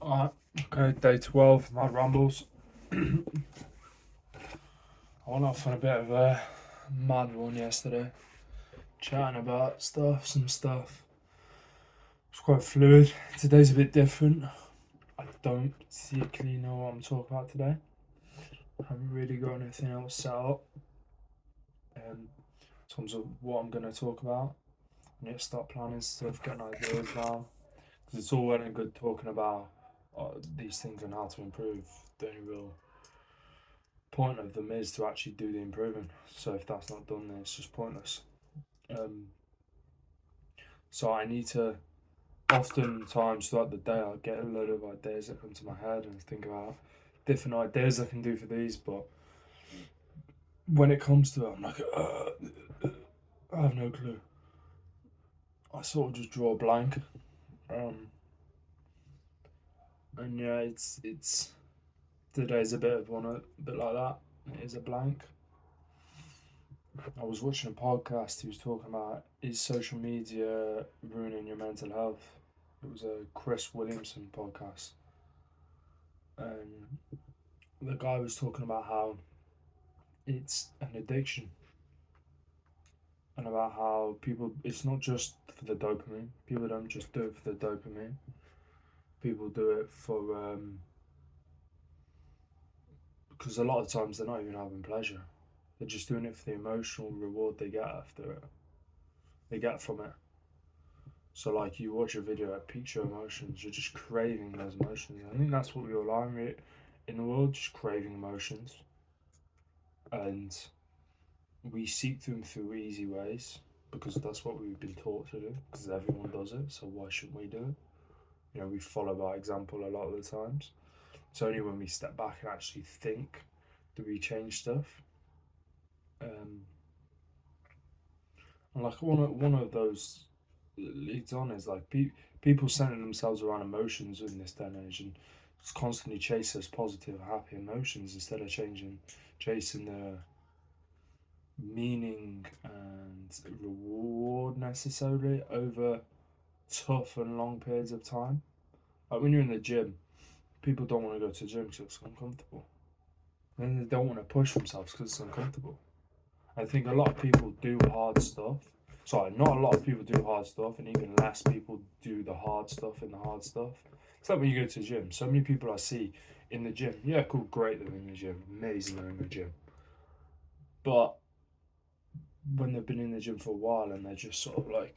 Alright, okay, day 12, my Rambles. I went off on a bit of a mad one yesterday, chatting about some stuff. It's quite fluid. Today's a bit different. I don't particularly know what I'm talking about today. I haven't really got anything else set up in terms of what I'm going to talk about. I need to start planning stuff, getting ideas now. Because it's all well and good talking about these things and how to improve. The only real point of them is to actually do the improving. So if that's not done, then it's just pointless. Um, so I need to, oftentimes throughout the day, I'll get a load of ideas that come to my head and think about different ideas I can do for these. But when it comes to it, I'm like, I have no clue. I sort of just draw a blank. Um, and yeah, it's today's a bit of one, a bit like that. It is a blank. I was watching a podcast. He was talking about, is social media ruining your mental health? It was a Chris Williamson podcast, and the guy was talking about how it's an addiction, and about how people, it's not just for the dopamine. People don't just do it for the dopamine. People do it for because a lot of times they're not even having pleasure. They're just doing it for the emotional reward they get after it. They get from it. So like you watch a video that piques your emotions, you're just craving those emotions. I think that's what we all are in the world, just craving emotions. And we seek them through easy ways because that's what we've been taught to do, because everyone does it, so why shouldn't we do it? You know, we follow by example a lot of the times. It's only when we step back and actually think do we change stuff. And like one of those leads on is like people centering themselves around emotions in this day and age and just constantly chase those positive, happy emotions instead of chasing the meaning and reward necessarily over tough and long periods of time. Like when you're in the gym, people don't want to go to the gym because it's uncomfortable. And they don't want to push themselves because it's uncomfortable. I think a lot of people do hard stuff. Sorry, not a lot of people do hard stuff, and even less people do the hard stuff in the hard stuff. It's like when you go to the gym. So many people I see in the gym. Yeah, cool, great they're in the gym. Amazing they're in the gym. But when they've been in the gym for a while and they're just sort of like,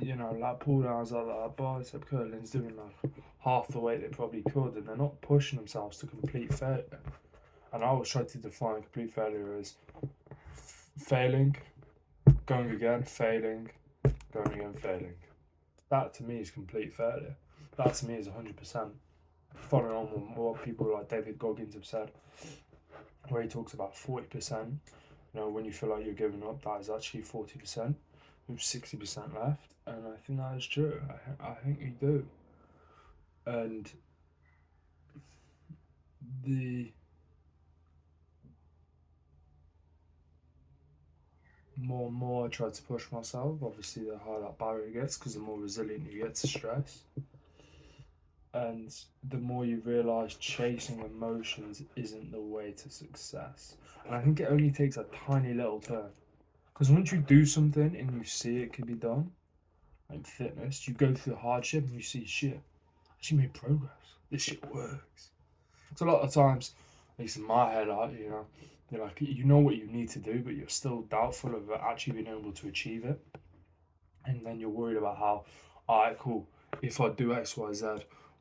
like pull downs like that, bicep curling's doing like half the weight they probably could, and they're not pushing themselves to complete failure. And I always try to define complete failure as failing, going again, failing, going again, failing. That to me is complete failure. That to me is 100%. Following on what people like David Goggins have said, where he talks about 40%. When you feel like you're giving up, that is actually 40%, with 60% left. And I think that is true. I think you do. And the more and more I try to push myself, obviously the higher that barrier gets because the more resilient you get to stress. And the more you realise chasing emotions isn't the way to success. And I think it only takes a tiny little turn. Because once you do something and you see it can be done, like fitness, you go through hardship and you see shit. I actually made progress. This shit works. So a lot of times, at least in my head, you're like, you know what you need to do, but you're still doubtful of actually being able to achieve it. And then you're worried about how, alright, cool, if I do X, Y, Z,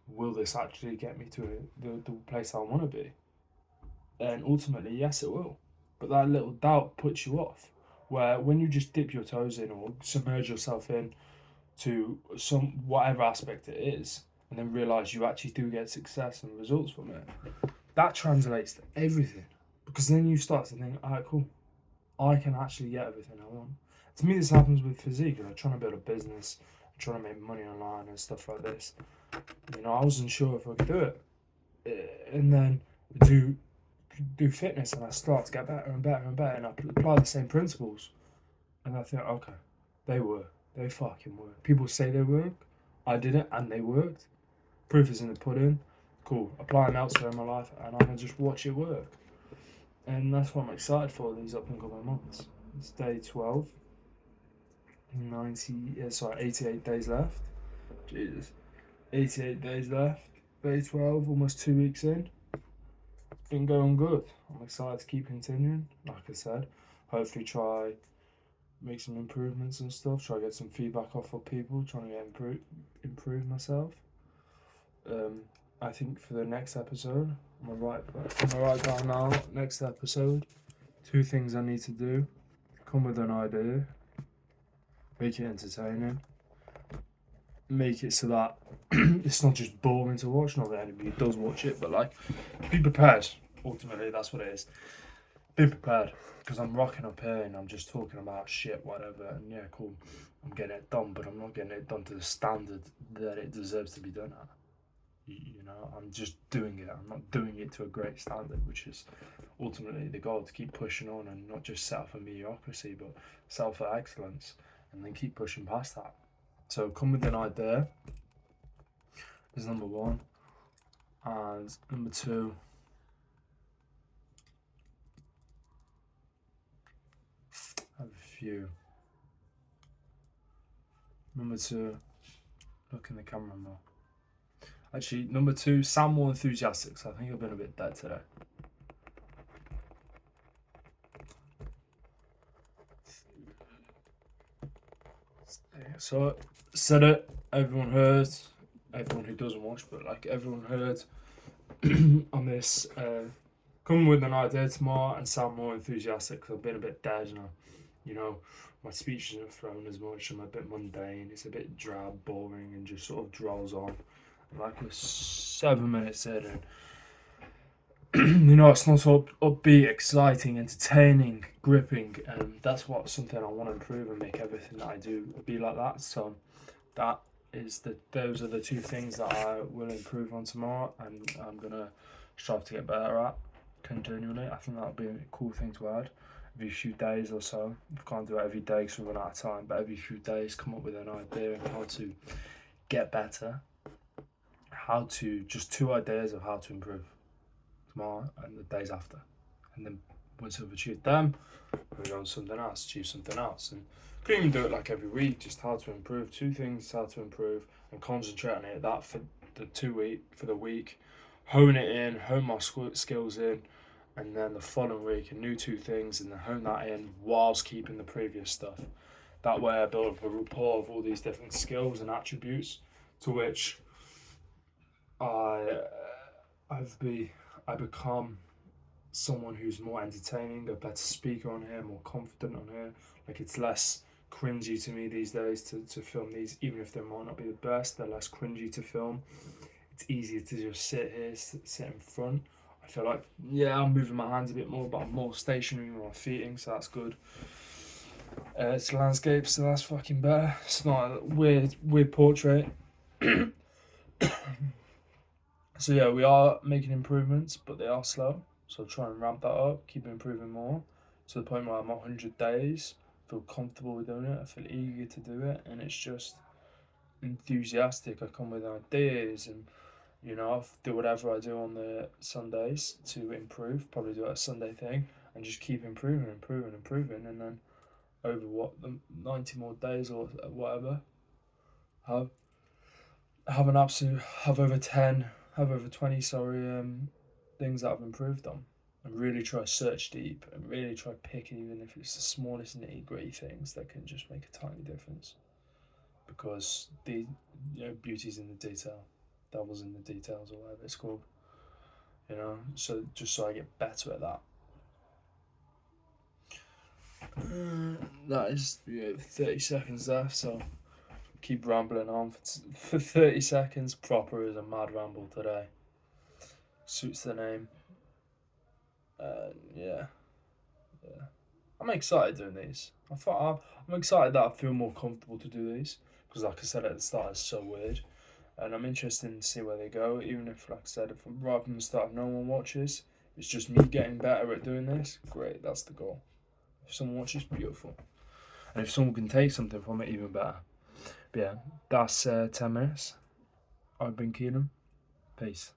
will this actually get me to the place I want to be? And ultimately, yes, it will. But that little doubt puts you off. Where when you just dip your toes in or submerge yourself in to some whatever aspect it is, and then realize you actually do get success and results from it, that translates to everything. Because then you start to think, alright, cool, I can actually get everything I want. To me, this happens with physique. I'm trying to build a business, I'm trying to make money online and stuff like this. I wasn't sure if I could do it, and then do fitness, and I start to get better and better and better, and I apply the same principles, and I think, okay, they work, they fucking work. People say they work, I did it, and they worked. Proof is in the pudding. Cool. Apply them elsewhere in my life, and I can just watch it work. And that's what I'm excited for these up and coming months. It's day 12. 88 days left. Jesus. 88 days left. Day 12, almost 2 weeks in. It's been going good. I'm excited to keep continuing. Like I said, hopefully try make some improvements and stuff. Try to get some feedback off of people. Trying to get improve myself. I think for the next episode, I'm gonna write down now. Next episode, 2 things I need to do: come with an idea, make it entertaining, make it so that it's not just boring to watch. Not that anybody does watch it, but like, be prepared. Ultimately, that's what it is. Be prepared, because I'm rocking up here and I'm just talking about shit, whatever. And yeah, cool, I'm getting it done, but I'm not getting it done to the standard that it deserves to be done at. You know, I'm just doing it. I'm not doing it to a great standard, which is ultimately the goal, to keep pushing on and not just settle for mediocrity, but settle for excellence, and then keep pushing past that. So come with an idea is number 1, and number 2, I have a few. Number 2, look in the camera more. Actually, number 2, sound more enthusiastic. So I think I've been a bit dead today. So said it. Everyone heard. Everyone who doesn't watch, but like everyone heard on this. Come with an idea tomorrow and sound more enthusiastic. Because I've been a bit dead, and you know, my speech isn't thrown as much. I'm a bit mundane. It's a bit drab, boring, and just sort of drolls on. Like we're 7 minutes in, and you know, it's not so upbeat, exciting, entertaining, gripping, and that's what something I want to improve and make everything that I do be like that. So those are the 2 things that I will improve on tomorrow, and I'm gonna strive to get better at continually. I think that'll be a cool thing to add. Every few days or so, I can't do it every day because we run out of time, but every few days come up with an idea on how to get better. Just 2 ideas of how to improve tomorrow and the days after, and then once I've achieved them, move on to something else, achieve something else. And you can even do it like every week, just how to improve, 2 things how to improve, and concentrate on it. That for the week, hone it in, hone my skills in, and then the following week a new 2 things, and then hone that in whilst keeping the previous stuff. That way I build up a rapport of all these different skills and attributes to which I become someone who's more entertaining, a better speaker on here, more confident on here. Like, it's less cringy to me these days to film these, even if they might not be the best, they're less cringy to film. It's easier to just sit here, sit in front. I feel like, yeah, I'm moving my hands a bit more, but I'm more stationary with my feeting, so that's good. It's landscape, so that's fucking better. It's not a weird portrait. So yeah, we are making improvements, but they are slow. So try and ramp that up, keep improving more, to the point where I'm 100 days. I feel comfortable with doing it. I feel eager to do it, and it's just enthusiastic. I come with ideas, and you know, I'll do whatever I do on the Sundays to improve. Probably do a Sunday thing, and just keep improving, and then over the 90 more days or whatever, have over 20 things that I've improved on, and really try to search deep and really try picking, even if it's the smallest nitty gritty things that can just make a tiny difference, because the beauty's in the detail, devil's in the details, or whatever it's called, so just so I get better at that. That is 30 seconds left, so keep rambling on for 30 seconds. Proper is a mad ramble today. Suits the name. Yeah. I'm excited doing these. I'm excited that I feel more comfortable to do these, because like I said at the start, it's so weird, and I'm interested to see where they go. Even if, like I said, if right from the start no one watches, it's just me getting better at doing this. Great, that's the goal. If someone watches, beautiful, and if someone can take something from it, even better. But yeah, that's 10 minutes. I've been Keenan. Peace.